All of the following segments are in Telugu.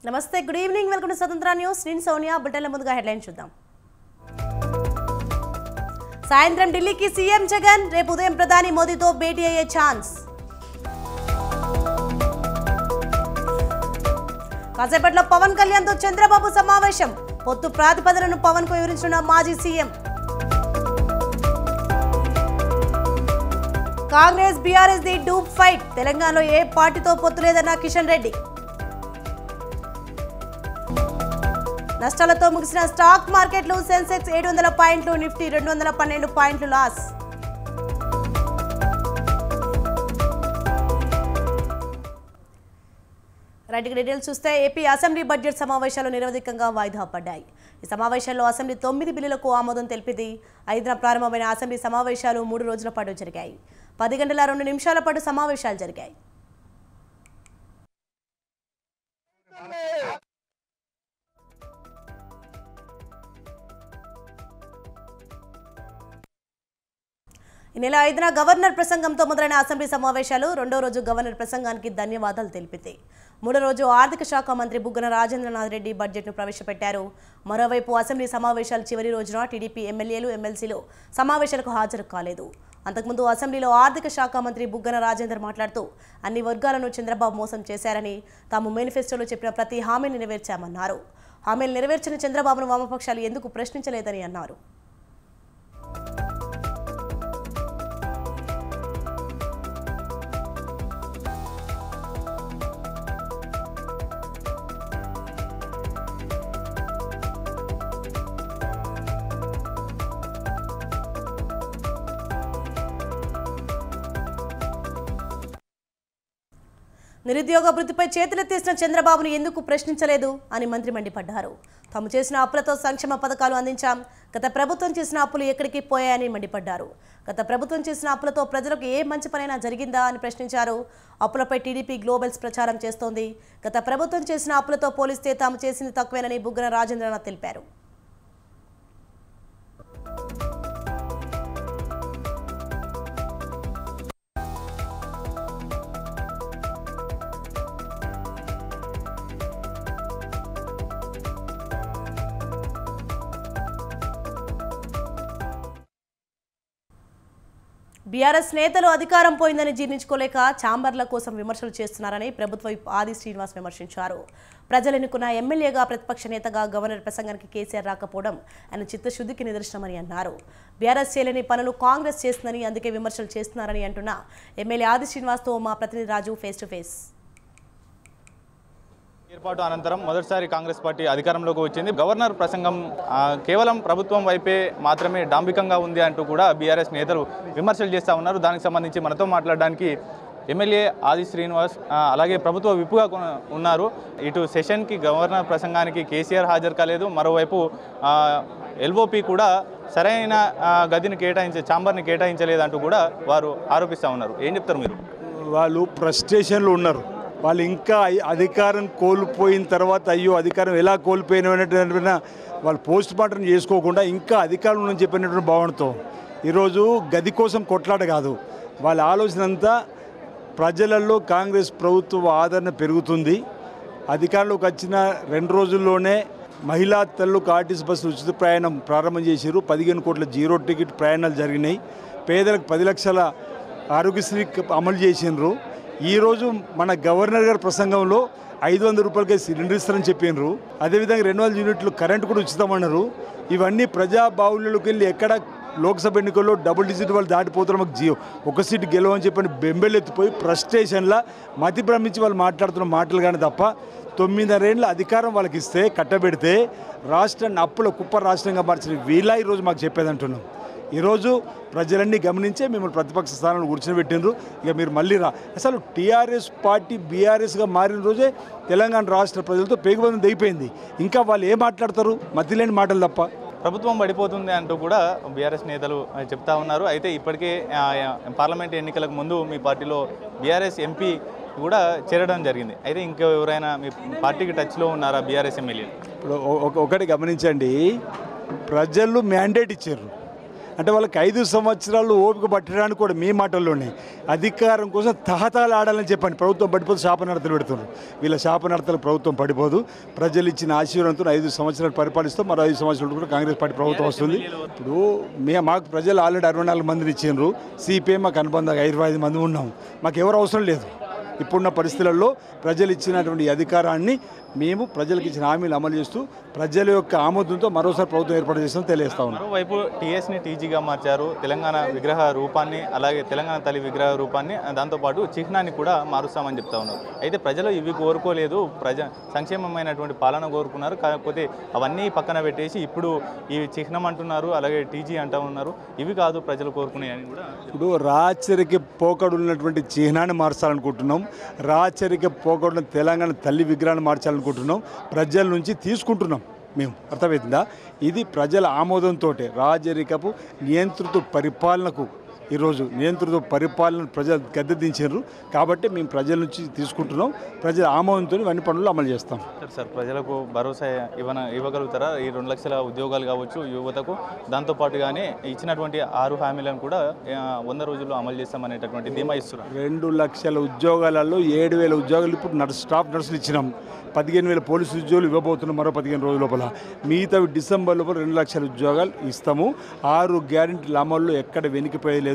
నమస్తే, గుడ్ ఈవినింగ్. వెల్కమ్ టు స్వతంత్ర న్యూస్. నేను సోనియా. బులెటిన్ల ముందుగా హెడ్లైన్ చూద్దాం. సాయంత్రం ఢిల్లీకి సీఎం జగన్, రేపు ఉదయం ప్రధాని మోదీతో భేటీ అయ్యే ఛాన్స్. కాసేపట్లో పవన్ కళ్యాణ్తో చంద్రబాబు సమావేశం. పొత్తు ప్రాతిపదనను పవన్ కు వివరించిన మాజీ CM. Congress BRS the dupe fight. తెలంగాణలో ఏ పార్టీతో పొత్తు లేదన్న కిషన్ రెడ్డి. నష్టాలతో ముగిసిన స్టాక్ మార్కెట్లు. సెన్సెక్స్ 700 పాయింట్లు, నిఫ్టీ 212 పాయింట్లు లాస్. రైట్ డీటెయిల్స్ చూస్తే ఏపీ అసెంబ్లీ బడ్జెట్ సమావేశాలు నిరవధికంగా వాయిదా పడ్డాయి. ఈ సమావేశాల్లో అసెంబ్లీ 9 బిల్లులకు ఆమోదం తెలిపింది. 5న ప్రారంభమైన అసెంబ్లీ సమావేశాలు 3 రోజుల పాటు జరిగాయి. 10 గంటల 2 నిమిషాల పాటు సమావేశాలు జరిగాయి. ఈ నెల 5న గవర్నర్ ప్రసంగంతో మొదలైన అసెంబ్లీ సమావేశాలు రెండో రోజు గవర్నర్ ప్రసంగానికి ధన్యవాదాలు తెలిపింది. మూడో రోజు ఆర్థిక శాఖ మంత్రి బుగ్గన రాజేంద్రనాథ్ రెడ్డి బడ్జెట్ను ప్రవేశపెట్టారు. మరోవైపు అసెంబ్లీ సమావేశాలు చివరి రోజున టీడీపీ ఎమ్మెల్యేలు, ఎమ్మెల్సీలు సమావేశాలకు హాజరు కాలేదు. అంతకుముందు అసెంబ్లీలో ఆర్థిక శాఖ మంత్రి బుగ్గన రాజేందర్ మాట్లాడుతూ అన్ని వర్గాలను చంద్రబాబు మోసం చేశారని, తాము మేనిఫెస్టోలో చెప్పిన ప్రతి హామీని నెరవేర్చామన్నారు. హామీలు నెరవేర్చిన చంద్రబాబును వామపక్షాలు ఎందుకు ప్రశ్నించలేదని అన్నారు. నిరుద్యోగ వృత్తిపై చేతులెత్తేసిన చంద్రబాబును ఎందుకు ప్రశ్నించలేదు అని మంత్రి మండిపడ్డారు. తాము చేసిన అప్పులతో సంక్షేమ పథకాలు అందించాం. గత ప్రభుత్వం చేసిన అప్పులు ఎక్కడికి పోయాయని మండిపడ్డారు. గత ప్రభుత్వం చేసిన అప్పులతో ప్రజలకు ఏ మంచి పనైనా జరిగిందా అని ప్రశ్నించారు. అప్పులపై టీడీపీ గ్లోబల్స్ ప్రచారం చేస్తోంది. గత ప్రభుత్వం చేసిన అప్పులతో పోలిస్తే తాము చేసింది తక్కువేనని బుగ్గన రాజేంద్రనాథ్ తెలిపారు. బీఆర్ఎస్ నేతలు అధికారం పోయిందని జీర్ణించుకోలేక ఛాంబర్ల కోసం విమర్శలు చేస్తున్నారని ప్రభుత్వ విప్ ఆది శ్రీనివాస్ విమర్శించారు. ప్రజలు ఎన్నుకున్న ఎమ్మెల్యేగా, ప్రతిపక్ష నేతగా గవర్నర్ ప్రసంగానికి కేసీఆర్ రాకపోవడం ఆయన చిత్తశుద్ధికి నిదర్శనమని అన్నారు. బీఆర్ఎస్ చేయలేని పనులు కాంగ్రెస్ చేస్తుందని, అందుకే విమర్శలు చేస్తున్నారని అంటున్న ఎమ్మెల్యే ఆది శ్రీనివాస్తో మా ప్రతినిధి రాజు ఫేస్ టు ఫేస్. ఏర్పాటు అనంతరం మొదటిసారి కాంగ్రెస్ పార్టీ అధికారంలోకి వచ్చింది. గవర్నర్ ప్రసంగం కేవలం ప్రభుత్వం వైపే మాత్రమే డాంబికంగా ఉంది అంటూ కూడా బీఆర్ఎస్ నేతలు విమర్శలు చేస్తూ ఉన్నారు. దానికి సంబంధించి మనతో మాట్లాడడానికి ఎమ్మెల్యే ఆది శ్రీనివాస్ అలాగే ప్రభుత్వ విప్పుగా ఉన్నారు. ఇటు సెషన్కి, గవర్నర్ ప్రసంగానికి కేసీఆర్ హాజరు కాలేదు. మరోవైపు ఎల్ఓపి కూడా సరైన గదిని ఛాంబర్ని కేటాయించలేదంటూ కూడా వారు ఆరోపిస్తూ ఉన్నారు. ఏం చెప్తారు మీరు? వాళ్ళు ఫ్రస్ట్రేషన్లో ఉన్నారు. వాళ్ళు ఇంకా అధికారం కోల్పోయిన తర్వాత అయ్యో అధికారం ఎలా కోల్పోయినటువంటి వాళ్ళు పోస్ట్ మార్టం చేసుకోకుండా ఇంకా అధికారం నుంచి చెప్పినటువంటి భావనతో ఈరోజు గది కోసం కొట్లాట కాదు, వాళ్ళ ఆలోచన అంతా ప్రజలలో కాంగ్రెస్ ప్రభుత్వ ఆదరణ పెరుగుతుంది. అధికారంలోకి వచ్చిన 2 రోజుల్లోనే మహిళా తల్లులకు ఆర్టీసీ బస్సు ఉచిత ప్రయాణం ప్రారంభం చేశారు. 15 కోట్ల జీరో టికెట్ ప్రయాణాలు జరిగినాయి. పేదలకు 10 లక్షల ఆరోగ్యశ్రీ అమలు చేసినారు. ఈరోజు మన గవర్నర్ గారి ప్రసంగంలో 500 రూపాయలకే సిలిండర్ ఇస్తారని చెప్పినారు. అదేవిధంగా 200 యూనిట్లు కరెంటు కూడా ఉచితమన్నారు. ఇవన్నీ ప్రజాబాహుల్యంలోకి వెళ్ళి ఎక్కడ లోక్సభ ఎన్నికల్లో డబుల్ డిజిట్ వాళ్ళు దాటిపోతారు, మాకు ఒక సీటు గెలవని చెప్పని బెంబెలెత్తిపోయి ఫ్రస్ట్రేషన్లా మతి భ్రమించి వాళ్ళు మాట్లాడుతున్న మాటలు కానీ తప్ప 9.5 ఏళ్ళ అధికారం వాళ్ళకి ఇస్తే కట్టబెడితే రాష్ట్రాన్ని అప్పుల కుప్ప రాష్ట్రంగా మార్చిన వీళ్ళ ఈరోజు మాకు చెప్పేదంటున్నాం. ఈరోజు ప్రజలన్నీ గమనించే మిమ్మల్ని ప్రతిపక్ష స్థానంలో కూర్చోబెట్టినరు. ఇక మీరు మళ్ళీ అసలు టీఆర్ఎస్ పార్టీ బీఆర్ఎస్గా మారిన రోజే తెలంగాణ రాష్ట్ర ప్రజలతో పేగుబంధం దిగిపోయింది. ఇంకా వాళ్ళు ఏం మాట్లాడతారు? మతిలేని మాటలు తప్ప. ప్రభుత్వం పడిపోతుంది అంటూ కూడా బీఆర్ఎస్ నేతలు చెప్తా ఉన్నారు. అయితే ఇప్పటికే పార్లమెంట్ ఎన్నికలకు ముందు మీ పార్టీలో బీఆర్ఎస్ ఎంపీ కూడా చేరడం జరిగింది. అయితే ఇంకా ఎవరైనా మీ పార్టీకి టచ్లో ఉన్నారా బీఆర్ఎస్ ఎమ్మెల్యేలు? ఇప్పుడు ఒకటి గమనించండి, ప్రజలు మ్యాండేట్ ఇచ్చారు. అంటే వాళ్ళకి 5 సంవత్సరాలు ఓపిక పట్టడానికి కూడా మీ మాటల్లోనే అధికారం కోసం తహతాలు ఆడాలని చెప్పండి. ప్రభుత్వం పడిపోతే శాపనడతలు పెడుతున్నారు. వీళ్ళ శాపనడతలు ప్రభుత్వం పడిపోదు. ప్రజలు ఇచ్చిన ఆశీర్వాదంతో 5 సంవత్సరాలు పరిపాలిస్తాం. మరో 5 సంవత్సరాలు కూడా కాంగ్రెస్ పార్టీ ప్రభుత్వం వస్తుంది. ఇప్పుడు మాకు ప్రజలు ఆల్రెడీ 64 మందిని ఇచ్చిండ్రు. సిపిఐ మాకు అనుబంధంగా 25 మంది ఉన్నాం. మాకు ఎవరు అవసరం లేదు. ఇప్పుడున్న పరిస్థితులలో ప్రజలు ఇచ్చినటువంటి అధికారాన్ని మేము ప్రజలకు ఇచ్చిన హామీలు అమలు చేస్తూ ప్రజల యొక్క ఆమోదంతో మరోసారి ప్రభుత్వం ఏర్పాటు చేస్తామని తెలియజేస్తా ఉన్నాం. మరోవైపు టీఎస్ని టీజీగా మార్చారు. తెలంగాణ విగ్రహ రూపాన్ని, అలాగే తెలంగాణ తల్లి విగ్రహ రూపాన్ని, దాంతోపాటు చిహ్నాన్ని కూడా మారుస్తామని చెప్తా ఉన్నారు. అయితే ప్రజలు ఇవి కోరుకోలేదు, సంక్షేమమైనటువంటి పాలన కోరుకున్నారు. కాకపోతే అవన్నీ పక్కన పెట్టేసి ఇప్పుడు ఈ చిహ్నం అంటున్నారు, అలాగే టీజీ అంటూ ఉన్నారు. ఇవి కాదు ప్రజలు కోరుకునేవి కూడా. ఇప్పుడు రాచరిక పోకడు ఉన్నటువంటి చిహ్నాన్ని మార్చాలనుకుంటున్నాం. రాచరిక పోకడున్న తెలంగాణ తల్లి విగ్రహాన్ని మార్చాలనుకుంటున్నాం. ప్రజల నుంచి తీసుకుంటున్నాం మేము. అర్థమవుతుందా? ఇది ప్రజల ఆమోదంతో రాజరికపు నియంత్రిత పరిపాలనకు ఈరోజు నియంత్రిత పరిపాలన ప్రజలు గద్దెదించారు. కాబట్టి మేము ప్రజల నుంచి తీసుకుంటున్నాం. ప్రజల ఆమోదంతో ఇవన్నీ పనులు అమలు చేస్తాం. సార్, ప్రజలకు భరోసా ఇవ్వగలుగుతారా? ఈ 2 లక్షల ఉద్యోగాలు కావచ్చు యువతకు, దాంతోపాటుగానే ఇచ్చినటువంటి 6 హామీలను కూడా 100 రోజుల్లో అమలు చేస్తామనేటటువంటి ధీమా ఇస్తున్నారు. 2 లక్షల ఉద్యోగాలలో 7,000 ఉద్యోగాలు ఇప్పుడు స్టాఫ్ నర్సులు ఇచ్చినాం. 15,000 పోలీసు ఉద్యోగులు ఇవ్వబోతున్నాం మరో 15 రోజుల లోపల. మిగతా డిసెంబర్ లోపల 2 లక్షల ఉద్యోగాలు ఇస్తాము. 6 గ్యారెంటీల అమల్లో ఎక్కడ వెనుకపోయలేదు.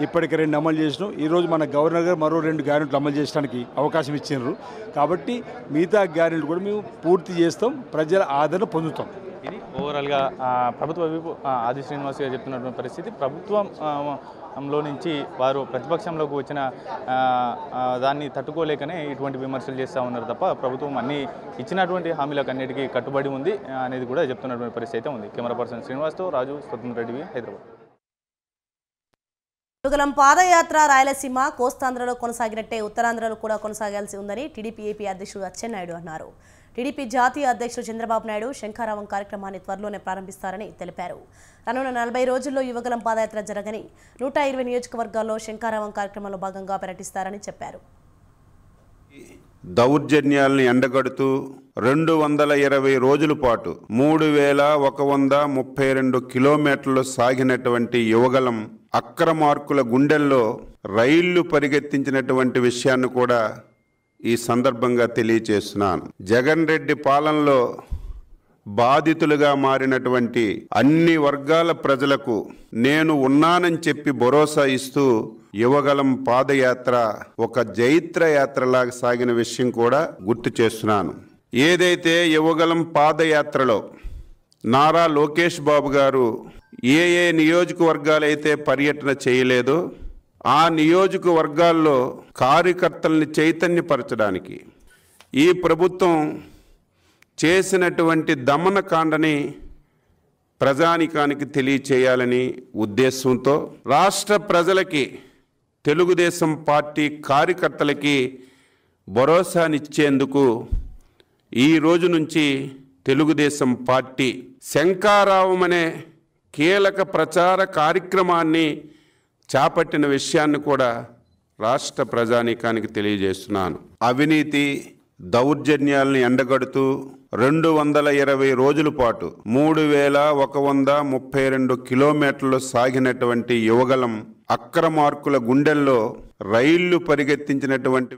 ఇప్పటికే 2 అమలు చేసినాం. ఈరోజు మన గవర్నర్ గారు మరో 2 గ్యారెంటీలు అమలు చేయడానికి అవకాశం ఇచ్చినారు. కాబట్టి మిగతా గ్యారెంటీలు కూడా మేము పూర్తి చేస్తాం. ప్రజల ఆదరణ పొందుతాం. ఇది ఓవరాల్గా ప్రభుత్వ వైపు ఆది శ్రీనివాస్ గారు చెప్తున్నటువంటి పరిస్థితి. ప్రభుత్వంలో నుంచి వారు ప్రతిపక్షంలోకి వచ్చిన దాన్ని తట్టుకోలేకనే ఇటువంటి విమర్శలు చేస్తూ ఉన్నారు తప్ప ప్రభుత్వం అన్ని ఇచ్చినటువంటి హామీలకు అన్నిటికీ కట్టుబడి ఉంది అనేది కూడా చెప్తున్నటువంటి పరిస్థితి అయితే ఉంది. కెమెరా పర్సన్ శ్రీనివాస్తో రాజు, స్వతంత్ర రెడ్డి, హైదరాబాద్. యువగలం పాదయాత్ర రాయలసీమ, కోస్తాంధ్రలో కొనసాగినట్టే ఉత్తరాంధ్రలో కూడా కొనసాగాల్సి ఉందని టీడీపీ ఏపీ అధ్యక్షుడు అచ్చెన్నాయుడు అన్నారు. టీడీపీ జాతీయ అధ్యక్షుడు చంద్రబాబు నాయుడు శంఖారావం కార్యక్రమాన్ని త్వరలోనే ప్రారంభిస్తారని తెలిపారు. రానున్న 40 రోజుల్లో యువగలం పాదయాత్ర జరగని 120 నియోజకవర్గాల్లో శంఖారావం కార్యక్రమంలో భాగంగా పర్యటిస్తారని చెప్పారు. దౌర్జన్యాల్ని ఎండగడుతూ 220 రోజుల పాటు 3132 కిలోమీటర్లు సాగినటువంటి యువగలం అక్రమార్కుల గుండెల్లో రైళ్లు పరిగెత్తించినటువంటి విషయాన్ని కూడా ఈ సందర్భంగా తెలియచేస్తున్నాను. జగన్ రెడ్డి పాలనలో బాధితులుగా మారినటువంటి అన్ని వర్గాల ప్రజలకు నేను ఉన్నానని చెప్పి భరోసా ఇస్తూ యువగలం పాదయాత్ర ఒక జైత్ర యాత్రలాగా సాగిన విషయం కూడా గుర్తు చేస్తున్నాను. ఏదైతే యువగలం పాదయాత్రలో నారా లోకేష్ బాబు గారు ఏ నియోజకవర్గాలైతే పర్యటన చేయలేదో ఆ నియోజకవర్గాల్లో కార్యకర్తల్ని చైతన్యపరచడానికి ఈ ప్రభుత్వం చేసినటువంటి దమనకాండని ప్రజానికానికి తెలియచేయాలని ఉద్దేశంతో రాష్ట్ర ప్రజలకి, తెలుగుదేశం పార్టీ కార్యకర్తలకి భరోసానిచ్చేందుకు ఈ రోజు నుంచి తెలుగుదేశం పార్టీ శంఖారావం అనే కీలక ప్రచార కార్యక్రమాన్ని చేపట్టిన విషయాన్ని కూడా రాష్ట్ర ప్రజానీకానికి తెలియజేస్తున్నాను. అవినీతి దౌర్జన్యాల్ని ఎండగడుతూ 220 రోజుల పాటు 3132 కిలోమీటర్లు సాగినటువంటి యువగలం అక్రమార్కుల గుండెల్లో రైళ్లు పరిగెత్తించినటువంటి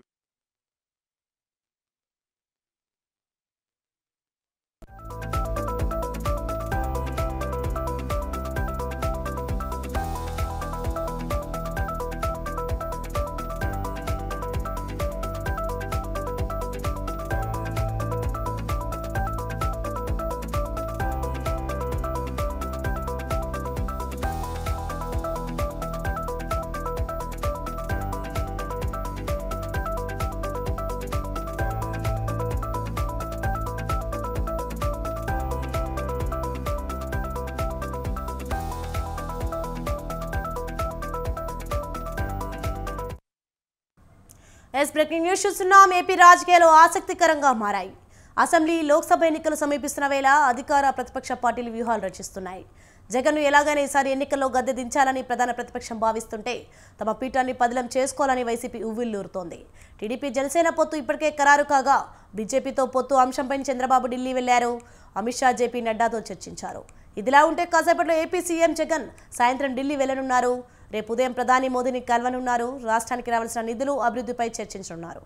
బ్రేకింగ్ న్యూస్ చూస్తున్నాం. ఏపీ రాజకీయాలు ఆసక్తికరంగా మారాయి. అసెంబ్లీ, లోక్సభ ఎన్నికలు సమీపిస్తున్న వేళ అధికార ప్రతిపక్ష పార్టీలు వ్యూహాలు రచిస్తున్నాయి. జగన్ను ఎలాగైనా ఈసారి ఎన్నికల్లో గద్దె దించాలని ప్రధాన ప్రతిపక్షం భావిస్తుంటే తమ పీఠాన్ని పదిలం చేసుకోవాలని వైసీపీ ఉవ్విళ్లూరుతోంది. టీడీపీ జనసేన పొత్తు ఇప్పటికే ఖరారు కాగా బీజేపీతో పొత్తు అంశంపై చంద్రబాబు ఢిల్లీ వెళ్లారు. అమిత్ షా, జేపీ నడ్డాతో చర్చించారు. ఇదిలా ఉంటే కాసేపట్లో ఏపీ సీఎం జగన్ సాయంత్రం ఢిల్లీ వెళ్లనున్నారు. రేపు ఉదయం ప్రధాని మోదీని కలవనున్నారు. రాష్ట్రానికి రావాల్సిన నిధులు, అభివృద్ధిపై చర్చించనున్నారు.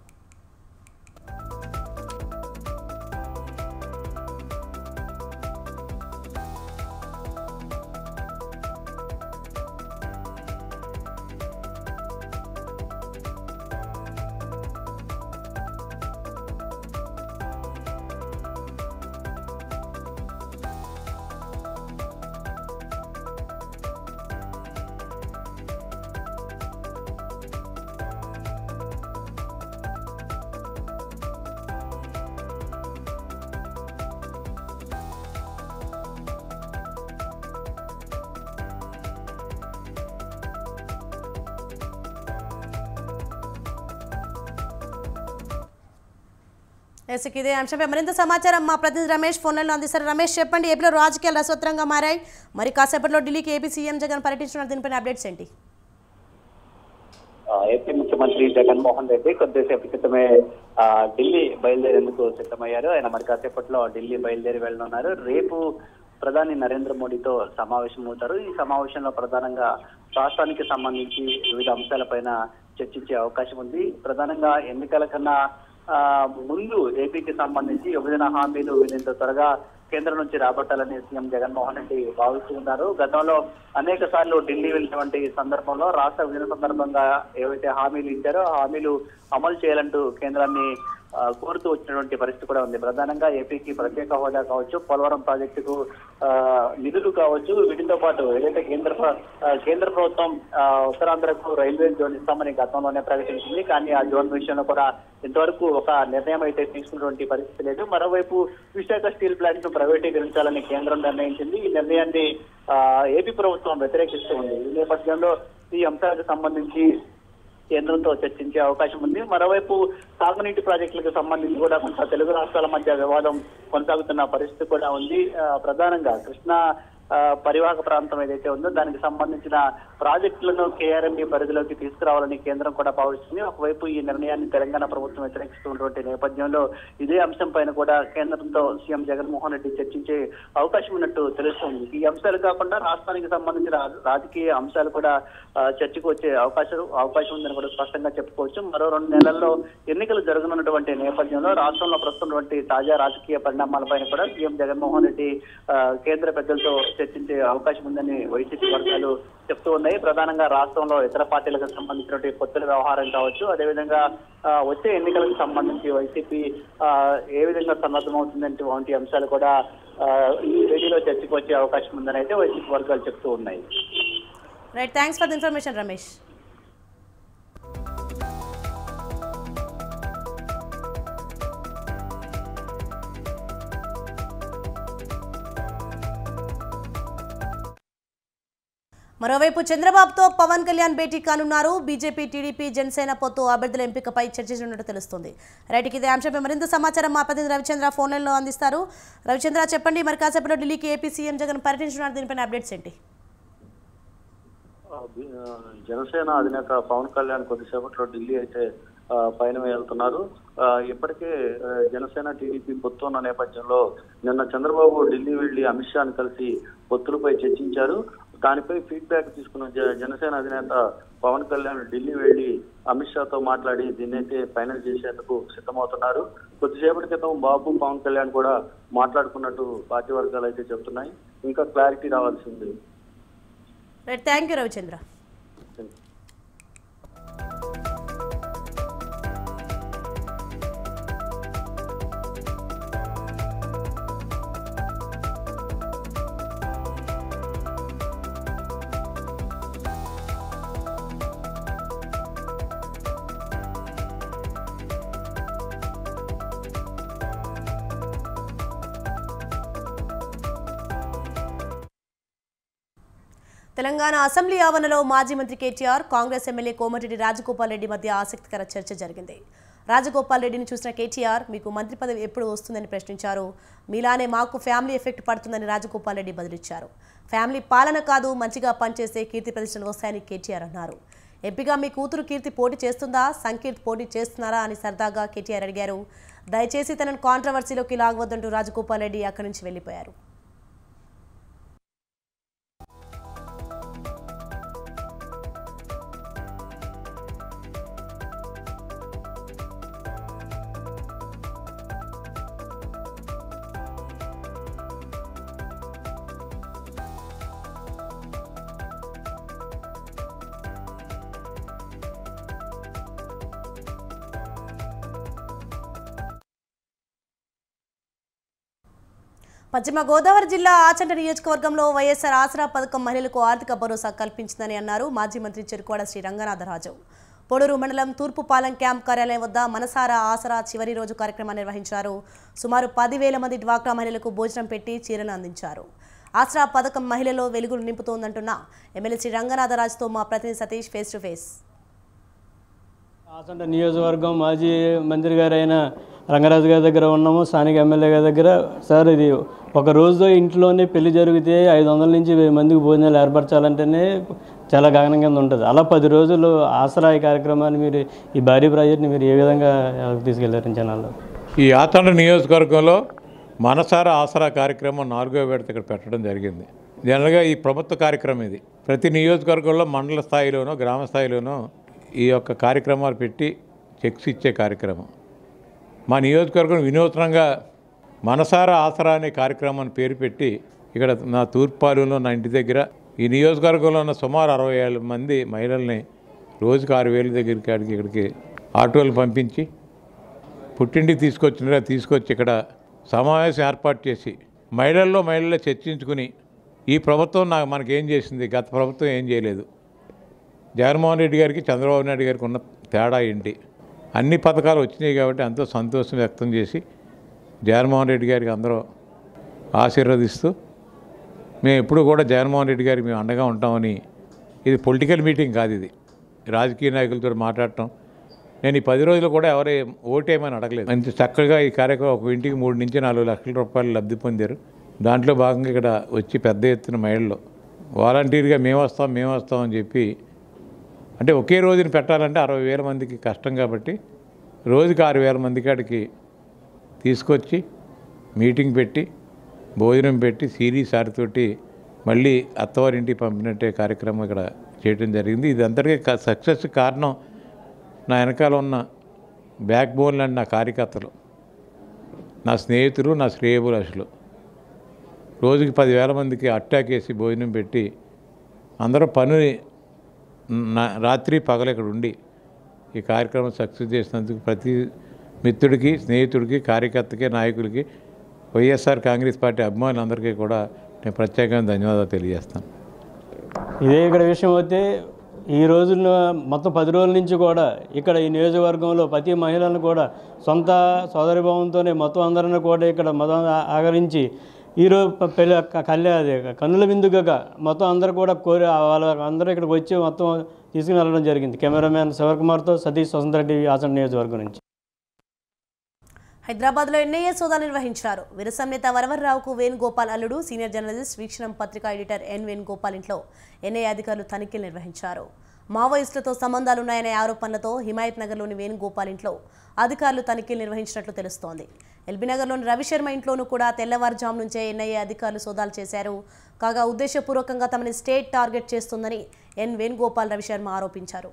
ఇదే అంశంపై మరింత సమాచారం మా ప్రతినిధి రమేష్ ఫోన్లలో అందిస్తారు. రమేష్, చెప్పండి, ఏపీలో రాజకీయాలు రసవత్తరంగా మారాయి. మరి కాసేపట్లో ఢిల్లీకి ఏపీ సీఎం జగన్ పర్యటిస్తున్నారు. దీనిపైన అప్డేట్స్ ఏంటి? ఏపీ ముఖ్యమంత్రి జగన్మోహన్ రెడ్డి కొద్దిసేపు క్రితమే ఢిల్లీ బయలుదేరేందుకు సిద్ధమయ్యారు. ఆయన మరి కాసేపట్లో ఢిల్లీ బయలుదేరి వెళ్ళనున్నారు. రేపు ప్రధాని నరేంద్ర మోడీతో సమావేశం అవుతారు. ఈ సమావేశంలో ప్రధానంగా రాష్ట్రానికి సంబంధించి వివిధ అంశాలపైన చర్చించే అవకాశం ఉంది. ప్రధానంగా ఎన్నికల కన్నా ముందు ఏపీకి సంబంధించి విభజన హామీలు వీళ్ళంత త్వరగా కేంద్రం నుంచి రాబట్టాలని సీఎం జగన్మోహన్ రెడ్డి భావిస్తున్నారు. గతంలో అనేక సార్లు ఢిల్లీ వెళ్ళినటువంటి సందర్భంలో రాష్ట్ర విభజన సందర్భంగా ఏవైతే హామీలు ఇచ్చారో ఆ హామీలు అమలు చేయాలంటూ కేంద్రాన్ని కోరుతూ వచ్చినటువంటి పరిస్థితి కూడా ఉంది. ప్రధానంగా ఏపీకి ప్రత్యేక హోదా కావచ్చు, పోలవరం ప్రాజెక్టుకు నిధులు కావచ్చు, వీటితో పాటు ఏదైతే కేంద్ర ప్రభుత్వం ఉత్తరాంధ్రకు రైల్వే జోన్ ఇస్తామని గతంలోనే ప్రకటించింది. కానీ ఆ జోన్ విషయంలో కూడా ఇంతవరకు ఒక నిర్ణయం అయితే తీసుకున్నటువంటి పరిస్థితి లేదు. మరోవైపు విశాఖ స్టీల్ ప్లాంట్ ను ప్రైవేటీకరించాలని కేంద్రం నిర్ణయించింది. ఈ నిర్ణయాన్ని ఏపీ ప్రభుత్వం వ్యతిరేకిస్తూ ఉంది. ఈ నేపథ్యంలో ఈ అంశాలకు సంబంధించి కేంద్రంతో చర్చించే అవకాశం ఉంది. మరోవైపు సాగునీటి ప్రాజెక్టులకు సంబంధించి కూడా కొంత తెలుగు రాష్ట్రాల మధ్య వివాదం కొనసాగుతున్న పరిస్థితి కూడా ఉంది. ప్రధానంగా కృష్ణా పరివాహక ప్రాంతం ఏదైతే ఉందో దానికి సంబంధించిన ప్రాజెక్టులను కేఆర్ఎంబీ పరిధిలోకి తీసుకురావాలని కేంద్రం కూడా భావిస్తుంది. ఒకవైపు ఈ నిర్ణయాన్ని తెలంగాణ ప్రభుత్వం వ్యతిరేకిస్తున్నటువంటి నేపథ్యంలో ఇదే అంశం పైన కూడా కేంద్రంతో సీఎం జగన్మోహన్ రెడ్డి చర్చించే అవకాశం ఉన్నట్టు తెలుస్తుంది. ఈ అంశాలు కాకుండా రాష్ట్రానికి సంబంధించిన రాజకీయ అంశాలు కూడా చర్చకు వచ్చే అవకాశం ఉందని కూడా స్పష్టంగా చెప్పుకోవచ్చు. మరో 2 నెలల్లో ఎన్నికలు జరగనున్నటువంటి నేపథ్యంలో రాష్ట్రంలో ప్రస్తుతం తాజా రాజకీయ పరిణామాలపైన కూడా సీఎం జగన్మోహన్ రెడ్డి కేంద్ర పెద్దలతో చర్చించే అవకాశం ఉందని వైసీపీ వర్గాలు చెప్తూ ఉన్నాయి. ప్రధానంగా రాష్ట్రంలో ఇతర పార్టీలకు సంబంధించినటువంటి పొత్తుల వ్యవహారం కావచ్చు, అదేవిధంగా వచ్చే ఎన్నికలకు సంబంధించి వైసీపీ ఏ విధంగా సన్నద్ధమవుతుందంటే వంటి అంశాలు కూడా ఈ భేటీలో చర్చకు వచ్చే అవకాశం ఉందని అయితే వైసీపీ వర్గాలు చెప్తూ ఉన్నాయి. Right, thanks for the information Ramesh. మరోవైపు చంద్రబాబుతో పవన్ కళ్యాణ్ భేటీ కానున్నారు. బీజేపీ, టీడీపీ, జనసేన పొత్తు అభ్యర్థుల ఎంపికపై చర్చించినట్టు తెలుస్తుంది. రైట్కి ఇదే అంశంపై మరింత సమాచారం మా ప్రతినిధి రవిచంద్ర ఫోన్లలో అందిస్తారు. రవిచంద్ర, చెప్పండి, మరి కాసేపట్లో ఢిల్లీకి ఏపీ సీఎం జగన్ పర్యటించనున్నారు. దీనిపైన అప్డేట్స్ ఏంటి? జనసేన అధినేత పవన్ కళ్యాణ్ కొద్దిసేపట్లో ఢిల్లీ అయితే పైన వెళ్తున్నారు. ఇప్పటికే జనసేన టీడీపీ పొత్తు ఉన్న నేపథ్యంలో నిన్న చంద్రబాబు ఢిల్లీ వెళ్లి అమిత్ షాను కలిసి పొత్తులపై చర్చించారు. దానిపై ఫీడ్బ్యాక్ తీసుకున్న జనసేన అధినేత పవన్ కళ్యాణ్ ఢిల్లీ వెళ్లి అమిత్ షాతో మాట్లాడి దీన్ని అయితే ఫైనల్ చేసేందుకు సిద్ధమవుతున్నారు. కొద్దిసేపటి క్రితం బాబు పవన్ కళ్యాణ్ కూడా మాట్లాడుకున్నట్టు పార్టీ వర్గాలు అయితే చెబుతున్నాయి. ఇంకా క్లారిటీ రావాల్సింది. Thank you Ravichandra. Telangana assembly ఆవరణలో మాజీ మంత్రి కేటీఆర్, కాంగ్రెస్ ఎమ్మెల్యే కోమటిరెడ్డి రాజగోపాల్ రెడ్డి మధ్య ఆసక్తికర చర్చ జరిగింది. రాజగోపాల్ రెడ్డిని చూసిన కేటీఆర్, మీకు మంత్రి పదవి ఎప్పుడు వస్తుందని ప్రశ్నించారు. మీలానే మాకు ఫ్యామిలీ ఎఫెక్ట్ పడుతుందని రాజగోపాల్ రెడ్డి బదిలిచ్చారు. ఫ్యామిలీ పాలన కాదు, మంచిగా పనిచేస్తే కీర్తి ప్రతిష్టలు వస్తాయని కేటీఆర్ అన్నారు. ఎంపీగా మీ కూతురు కీర్తి పోటీ చేస్తుందా, సంకీర్తి పోటీ చేస్తున్నారా అని సరదాగా కేటీఆర్ అడిగారు. దయచేసి తనను కాంట్రవర్సీలోకి లాగవద్దంటూ రాజగోపాల్ రెడ్డి అక్కడి నుంచి వెళ్లిపోయారు. పశ్చిమ గోదావరి జిల్లా ఆచంట నియోజకవర్గంలో వైఎస్ఆర్ ఆసరా పథకం మహిళలకు ఆర్థిక భరోసా కల్పించిందని అన్నారు మాజీ మంత్రి చెరుకువాడ శ్రీ రంగనాథరాజు. పొడూరు మండలం తూర్పుపాలెం క్యాంప్ కార్యాలయం వద్ద మనసారా ఆసరా చివరి రోజు కార్యక్రమాన్ని నిర్వహించారు. సుమారు 10,000 మంది డ్వాక్రా మహిళలకు భోజనం పెట్టి చీరలు అందించారు. ఆసరా పథకం మహిళలో వెలుగులు నింపుతోందంటున్న ఎమ్మెల్యే శ్రీ రంగనాథరాజుతో మా ప్రతినిధి Satish face to face. Achanta నియోజకవర్గం మాజీ మంత్రి గారు అయిన రంగరాజు గారి దగ్గర ఉన్నాము, స్థానిక ఎమ్మెల్యే గారి దగ్గర. సార్, ఇది ఒక రోజు ఇంట్లోనే పెళ్లి జరిగితే 500 నుంచి 1000 మందికి భోజనాలు ఏర్పరచాలంటేనే చాలా గగనం కింద ఉంటుంది. అలా 10 రోజులు ఆసరా ఈ కార్యక్రమాన్ని మీరు ఈ భారీ ప్రాజెక్ట్ని మీరు ఏ విధంగా తీసుకెళ్లారు జనాల్లో? ఈ ఆచంట నియోజకవర్గంలో మనసారా ఆసరా కార్యక్రమం 4వ విడత ఇక్కడ పెట్టడం జరిగింది. జనరల్గా ఈ ప్రభుత్వ కార్యక్రమం ఇది. ప్రతి నియోజకవర్గంలో మండల స్థాయిలోనో గ్రామ స్థాయిలోనో ఈ యొక్క కార్యక్రమాలు పెట్టి చెక్స్ ఇచ్చే కార్యక్రమం. మా నియోజకవర్గం వినూత్నంగా మనసారా ఆసరా అనే కార్యక్రమాన్ని పేరు పెట్టి ఇక్కడ నా తూర్పాలెంలో నా ఇంటి దగ్గర ఈ నియోజకవర్గంలో ఉన్న సుమారు 60,000 మంది మహిళల్ని రోజుకి 6,000 దగ్గరికి ఇక్కడికి ఆటోలు పంపించి పుట్టింటికి తీసుకొచ్చి ఇక్కడ సమావేశం ఏర్పాటు చేసి మహిళల్లో చర్చించుకుని ఈ ప్రభుత్వం మనకేం చేసింది, గత ప్రభుత్వం ఏం చేయలేదు, జగన్మోహన్ రెడ్డి గారికి చంద్రబాబు నాయుడు గారికి ఉన్న తేడా ఏంటి, అన్ని పథకాలు వచ్చినాయి కాబట్టి ఎంతో సంతోషం వ్యక్తం చేసి జగన్మోహన్ రెడ్డి గారికి అందరూ ఆశీర్వదిస్తూ మేము ఎప్పుడు కూడా జగన్మోహన్ రెడ్డి గారికి మేము అండగా ఉంటామని. ఇది పొలిటికల్ మీటింగ్ కాదు, ఇది రాజకీయ నాయకులతో మాట్లాడటం. నేను ఈ 10 రోజులు కూడా ఎవరే ఓటేయమని అడగలేదు. అంత చక్కగా ఈ కార్యక్రమం ఒక ఇంటికి 3 నుంచి 4 లక్షల రూపాయలు లబ్ధి పొందారు. దాంట్లో భాగంగా ఇక్కడ వచ్చి పెద్ద ఎత్తున మహిళలు వాలంటీర్గా మేము వస్తాం అని చెప్పి, అంటే ఒకే రోజుని పెట్టాలంటే 60,000 మందికి కష్టం కాబట్టి రోజుకి 6,000 మంది కాడికి తీసుకొచ్చి మీటింగ్ పెట్టి భోజనం పెట్టి సిరీస్ ఆరితోటి మళ్ళీ అత్తవారింటికి పంపినట్టే కార్యక్రమం ఇక్కడ చేయడం జరిగింది. ఇది అందరికీ సక్సెస్ కారణం నా వెనకాల ఉన్న బ్యాక్ బోన్ లాంటి నా కార్యకర్తలు, నా స్నేహితులు, నా శ్రేయోభిలాషులు. రోజుకి 10,000 మందికి అట్టాక్ వేసి భోజనం పెట్టి అందరూ పనుని రాత్రి పగలు ఇక్కడ ఉండి ఈ కార్యక్రమం సక్సెస్ చేసినందుకు ప్రతి మిత్రుడికి, స్నేహితుడికి, కార్యకర్తకి, నాయకులకి, వైఎస్ఆర్ కాంగ్రెస్ పార్టీ అభిమానులందరికీ కూడా నేను ప్రత్యేకంగా ధన్యవాదాలు తెలియజేస్తాను. ఇదే ఇక్కడ విషయం అయితే ఈ రోజుల్లో మొత్తం 10 రోజుల నుంచి కూడా ఇక్కడ ఈ నియోజకవర్గంలో ప్రతి మహిళలను కూడా సొంత సోదరిభావంతోనే మొత్తం అందరిని కూడా ఇక్కడ మొత్తం ఆదరించి ఈరోజు కన్నుల విందుగా మొత్తం అందరూ కూడా వాళ్ళ అందరూ ఇక్కడికి వచ్చి మొత్తం తీసుకుని వెళ్ళడం జరిగింది. కెమెరామ్యాన్ శివకుమార్తో సతీష్, స్వతంత్ర టీవీ, ఆచంట నియోజకవర్గం నుంచి. హైదరాబాద్లో ఎన్ఐఏ సోదాలు నిర్వహించారు. విరసం నేత వరవర్రావుకు వేణుగోపాల్ అల్లుడు సీనియర్ జర్నలిస్ట్ వీక్షణం పత్రికా ఎడిటర్ ఎన్ వేణుగోపాల్ ఇంట్లో ఎన్ఐఏ అధికారులు తనిఖీలు నిర్వహించారు. మావోయిస్టులతో సంబంధాలున్నాయనే ఆరోపణలతో హిమాయత్ నగర్లోని వేణుగోపాల్ ఇంట్లో అధికారులు తనిఖీలు నిర్వహించినట్లు తెలుస్తోంది. ఎల్బీనగర్లోని రవిశర్మ ఇంట్లోనూ కూడా తెల్లవారుజాము నుంచే ఎన్ఐఏ అధికారులు సోదాలు చేశారు. కాగా ఉద్దేశపూర్వకంగా తమని స్టేట్ టార్గెట్ చేస్తుందని ఎన్ వేణుగోపాల్ రవిశర్మ ఆరోపించారు.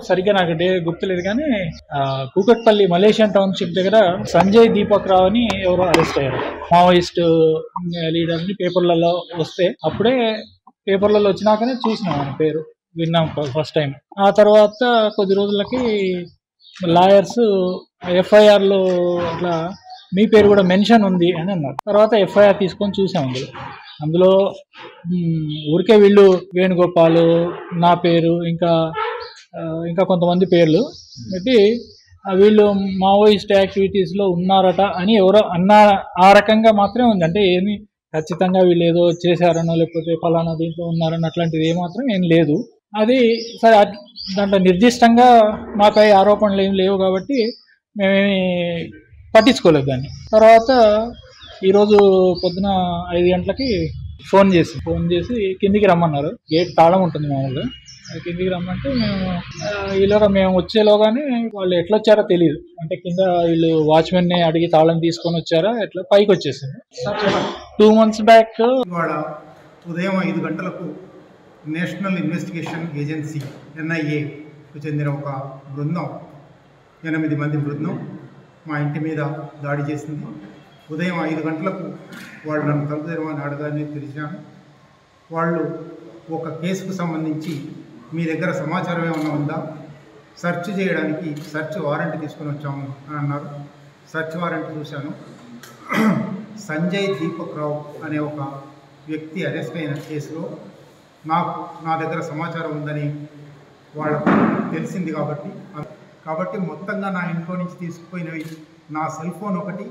సరిగ్గా నాకు గుర్తులేదు కానీ కూకట్పల్లి మలేషియన్ టౌన్షిప్ దగ్గర సంజయ్ దీపక్ రావు అని ఎవరో అరెస్ట్ అయ్యారు. మావోయిస్ట్ లీడర్ని పేపర్లలో వస్తే అప్పుడే పేపర్లలో వచ్చినాకనే చూసినాం, ఆయన పేరు విన్నాం ఫస్ట్ టైం. ఆ తర్వాత కొద్ది రోజులకి లాయర్స్ ఎఫ్ఐఆర్లో అట్లా మీ పేరు కూడా మెన్షన్ ఉంది అని అన్నారు. తర్వాత ఎఫ్ఐఆర్ తీసుకొని చూసాం. అందులో ఊరికే వీళ్ళు వేణుగోపాల్, నా పేరు, ఇంకా కొంతమంది పేర్లు పెట్టి వీళ్ళు మావోయిస్ట్ యాక్టివిటీస్లో ఉన్నారట అని ఎవరో ఆ రకంగా మాత్రమే ఉంది. అంటే ఏమి ఖచ్చితంగా వీళ్ళు ఏదో చేశారనో లేకపోతే ఫలానా దీంట్లో ఉన్నారని అట్లాంటిది ఏమాత్రం ఏం లేదు. అది సరే, దాంట్లో నిర్దిష్టంగా మాపై ఆరోపణలు ఏం లేవు కాబట్టి మేమేమి పట్టించుకోలేదు దాన్ని. తర్వాత ఈరోజు పొద్దున 5 గంటలకి ఫోన్ చేసి కిందికి రమ్మన్నారు. గేట్ తాళం ఉంటుంది మామూలుగా, కిందికి రమ్మంటే ఈలోగా మేము వచ్చేలోగానే వాళ్ళు ఎట్లా వచ్చారో తెలియదు. అంటే కింద వీళ్ళు వాచ్మెన్ని అడిగి తాళం తీసుకొని వచ్చారా ఎట్లా పైకి వచ్చేసింది. 2 months బ్యాక్ ఇవాళ ఉదయం 5 గంటలకు నేషనల్ ఇన్వెస్టిగేషన్ ఏజెన్సీ NIAకు చెందిన ఒక బృందం 8 మంది బృందం మా ఇంటి మీద దాడి చేసింది. ఉదయం 5 గంటలకు వాళ్ళు నన్ను తలుపు తెరవని అడగానే తెలిసాను. వాళ్ళు ఒక కేసుకు సంబంధించి మీ దగ్గర సమాచారం ఏమైనా ఉందా, సెర్చ్ చేయడానికి సెర్చ్ వారెంట్ తీసుకొని వచ్చాము అని అన్నారు. సెర్చ్ వారెంట్ చూశాను. సంజయ్ దీపక్ రావు అనే ఒక వ్యక్తి అరెస్ట్ అయిన కేసులో నా దగ్గర సమాచారం ఉందని వాళ్ళకు తెలిసింది. కాబట్టి మొత్తంగా నా ఇంట్లో నుంచి తీసుకుపోయినవి నా సెల్ ఫోన్ ఒకటి,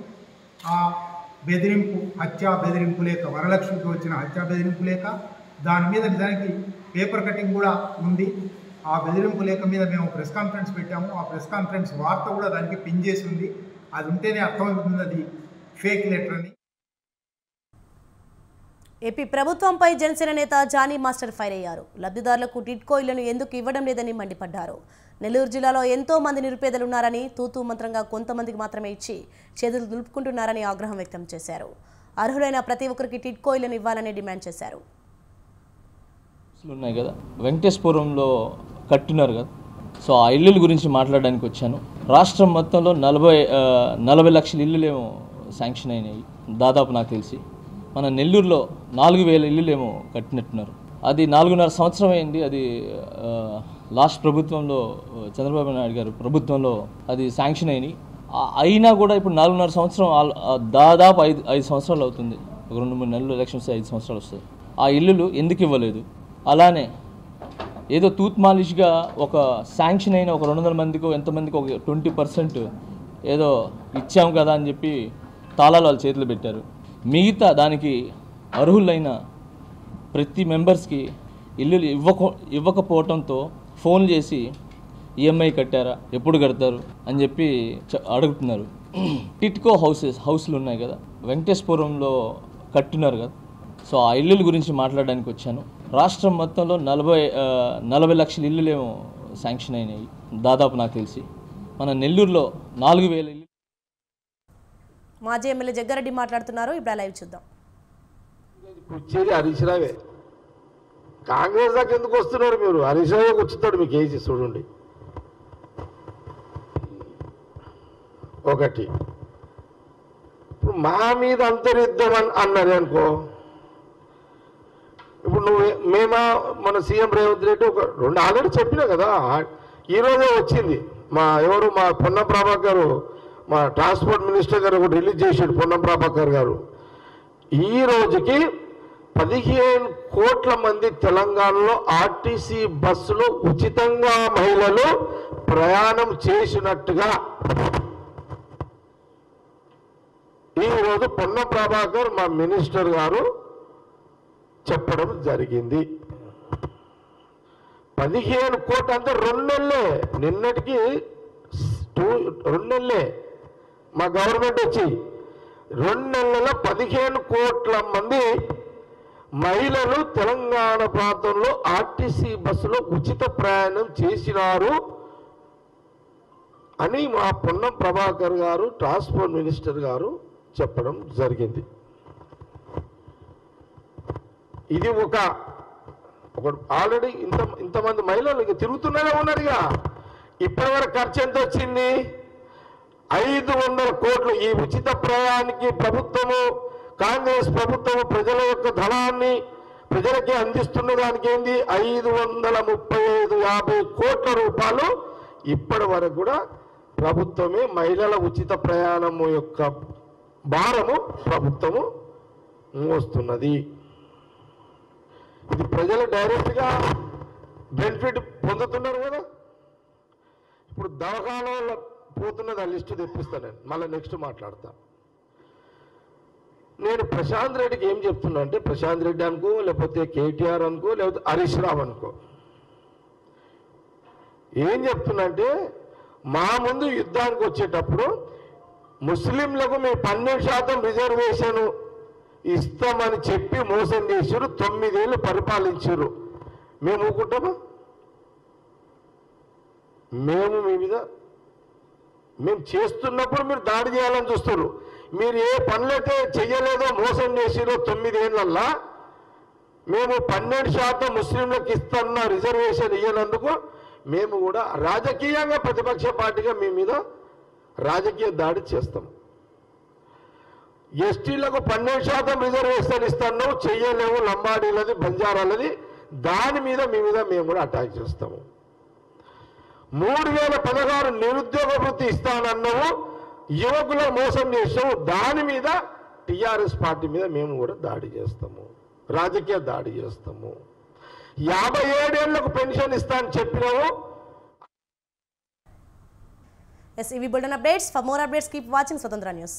ఆ బెదిరింపు హత్యా బెదిరింపు లేక, వరలక్ష్మికి వచ్చిన హత్యా బెదిరింపు లేక, దాని మీద నిజానికి పేపర్ కటింగ్ కూడా ఉంది. ఆ బెదిరింపు లేక మీద మేము ప్రెస్ కాన్ఫరెన్స్ పెట్టాము. ఆ ప్రెస్ కాన్ఫరెన్స్ వార్త కూడా దానికి పిన్ చేసి ఉంది. అది ఉంటేనే అర్థమవుతుంది అది ఫేక్ లెటర్ అని. ఏపీ ప్రభుత్వంపై జనసేన నేత జానీ మాస్టర్ ఫైర్ అయ్యారు. లబ్ధిదారులకు టిడ్కో ఇళ్లను ఎందుకు ఇవ్వడం లేదని మండిపడ్డారు. నెల్లూరు జిల్లాలో ఎంతో మంది నిరుపేదలు ఉన్నారని, తూతూ మంత్రంగా కొంతమందికి మాత్రమే ఇచ్చి చేతులు దులుపుకుంటున్నారని ఆగ్రహం వ్యక్తం చేశారు. అర్హులైన ప్రతి ఒక్కరికి టిడ్కో ఇళ్లను ఇవ్వాలని డిమాండ్ చేశారు. ఉన్నాయి కదా, వెంకటేశ్వరంలో కట్టున్నారు కదా, సో ఆ ఇల్లుల గురించి మాట్లాడడానికి వచ్చాను. రాష్ట్రం మొత్తంలో 40 లక్షల ఇల్లులేమో శాంక్షన్ అయినాయి దాదాపు నాకు తెలిసి. మన నెల్లూరులో 4000 ఇల్లులేమో కట్టినట్టున్నారు. అది 4.5 సంవత్సరం అయింది. అది లాస్ట్ ప్రభుత్వంలో చంద్రబాబు నాయుడు గారు ప్రభుత్వంలో అది శాంక్షన్ అయినాయి. అయినా కూడా ఇప్పుడు 4.5 సంవత్సరం దాదాపు 5 సంవత్సరాలు అవుతుంది. 2-3 నెలలు ఎలక్షన్స్ 5 సంవత్సరాలు వస్తుంది. ఆ ఇల్లులు ఎందుకు ఇవ్వలేదు? అలానే ఏదో తూత్ మాలిష్గా ఒక శాంక్షన్ అయిన ఒక 200 మందికో ఎంతమందికి ఒక 20% ఏదో ఇచ్చాము కదా అని చెప్పి తాళాలు వాళ్ళ చేతులు పెట్టారు. మిగతా దానికి అర్హులైన ప్రతి మెంబర్స్కి ఇల్లులు ఇవ్వకపోవడంతో ఫోన్ చేసి ఈఎంఐ కట్టారా, ఎప్పుడు కడతారు అని చెప్పి అడుగుతున్నారు. టిట్కో హౌస్లు ఉన్నాయి కదా, వెంకటేశ్వరంలో కట్టున్నారు కదా, సో ఆ ఇల్లుల గురించి మాట్లాడడానికి వచ్చాను. రాష్ట్రం మొత్తంలో 40 లక్షల ఇల్లులేమో శాంక్షన్ అయినాయి దాదాపు నాకు తెలిసి. మన నెల్లూరులో 4000 ఇల్లు. మాజీ ఎమ్మెల్యే జగ్గారెడ్డి మాట్లాడుతున్నారు. ఇప్పుడు లైవ్ చూద్దాం. వచ్చేది హరీష్ రావే. కాంగ్రెస్ దాకా ఎందుకు వస్తున్నారు మీరు? హరీష్ రావే వచ్చుతాడు మీకు ఏసి చూడండి. ఒకటి ఇప్పుడు మా మీద అంతరిద్దాం అన్నారు అనుకో. ఇప్పుడు మన సీఎం రేవంత్ రెడ్డి ఒక 2 ఆల్రెడీ చెప్పినా కదా. ఈరోజే వచ్చింది మా పొన్నం ప్రభాకర్, మా ట్రాన్స్పోర్ట్ మినిస్టర్ గారు ఒకటి రిలీజ్ చేశాడు. పొన్నం ప్రభాకర్ గారు ఈ రోజుకి 15 కోట్ల మంది తెలంగాణలో ఆర్టీసీ బస్సులో ఉచితంగా మహిళలు ప్రయాణం చేసినట్టుగా ఈరోజు పొన్నం ప్రభాకర్ మా మినిస్టర్ గారు చెప్పడం జరిగింది. 15 కోట్లు అంటే 2 నెలలే. నిన్నటికి 2 నెలలే మా గవర్నమెంట్ వచ్చి 2 నెలల 15 కోట్ల మంది మహిళలు తెలంగాణ ప్రాంతంలో ఆర్టీసీ బస్సులో ఉచిత ప్రయాణం చేసినారు అని మా పొన్నం ప్రభాకర్ గారు ట్రాన్స్పోర్ట్ మినిస్టర్ గారు చెప్పడం జరిగింది. ఇది ఒక ఆల్రెడీ ఇంతమంది మహిళలు తిరుగుతూనే ఉన్నారుగా. ఇప్పటివరకు ఖర్చు ఎంత వచ్చింది? 500 కోట్లు. ఈ ఉచిత ప్రయాణానికి ప్రభుత్వము, కాంగ్రెస్ ప్రభుత్వము ప్రజల యొక్క ధనాన్ని ప్రజలకి అందిస్తున్న దానికి ఏంది 535-50 కోట్ల రూపాయలు ఇప్పటి వరకు కూడా ప్రభుత్వమే మహిళల ఉచిత ప్రయాణము యొక్క భారము ప్రభుత్వము మోస్తున్నది. ఇది ప్రజలు డైరెక్ట్గా బెనిఫిట్ పొందుతున్నారు కదా. ఇప్పుడు దవాఖానాలో పోతున్నది ఆ లిస్టు తెప్పిస్తాను నేను, మళ్ళీ నెక్స్ట్ మాట్లాడతా. నేను ప్రశాంత్ రెడ్డికి ఏం చెప్తున్నా అంటే, ప్రశాంత్ రెడ్డి అనుకో, లేకపోతే కేటీఆర్ అనుకో, లేకపోతే హరీష్ రావు అనుకో, ఏం చెప్తున్నా అంటే, మా ముందు యుద్ధానికి వచ్చేటప్పుడు ముస్లింలకు మేము 12% రిజర్వేషన్ ఇస్తామని చెప్పి మోసం చేశారు. 9 ఏళ్ళు పరిపాలించారు. మేము ఊరుకుంటామా? మేము మీ మీద మేము చేస్తున్నప్పుడు మీరు దాడి చేయాలని చూస్తారు. మీరు ఏ పనులైతే చెయ్యలేదో, మోసం చేసిరో 9 ఏళ్ళల్లా మేము 12% ముస్లింలకు ఇస్తున్న రిజర్వేషన్ ఇవ్వనందుకు మేము కూడా రాజకీయంగా ప్రతిపక్ష పార్టీగా మీ మీద రాజకీయ దాడి చేస్తాం. ఎస్టీలకు 12% రిజర్వేషన్ ఇస్తాను, చెయ్యలేము, లంబాడీలది బంజారాలది, దాని మీద మేము కూడా అటాక్ చేస్తాము. 3016 నిరుద్యోగ వృత్తి ఇస్తానన్నాము, యువకులను మోసం చేసాము, దాని మీద టీఆర్ఎస్ పార్టీ మీద మేము కూడా దాడి చేస్తాము, రాజకీయ దాడి చేస్తాము. 57 ఏళ్లకు పెన్షన్ ఇస్తా అని చెప్పినాము. Yes, we build on updates. For more updates, keep watching Swatandhra News.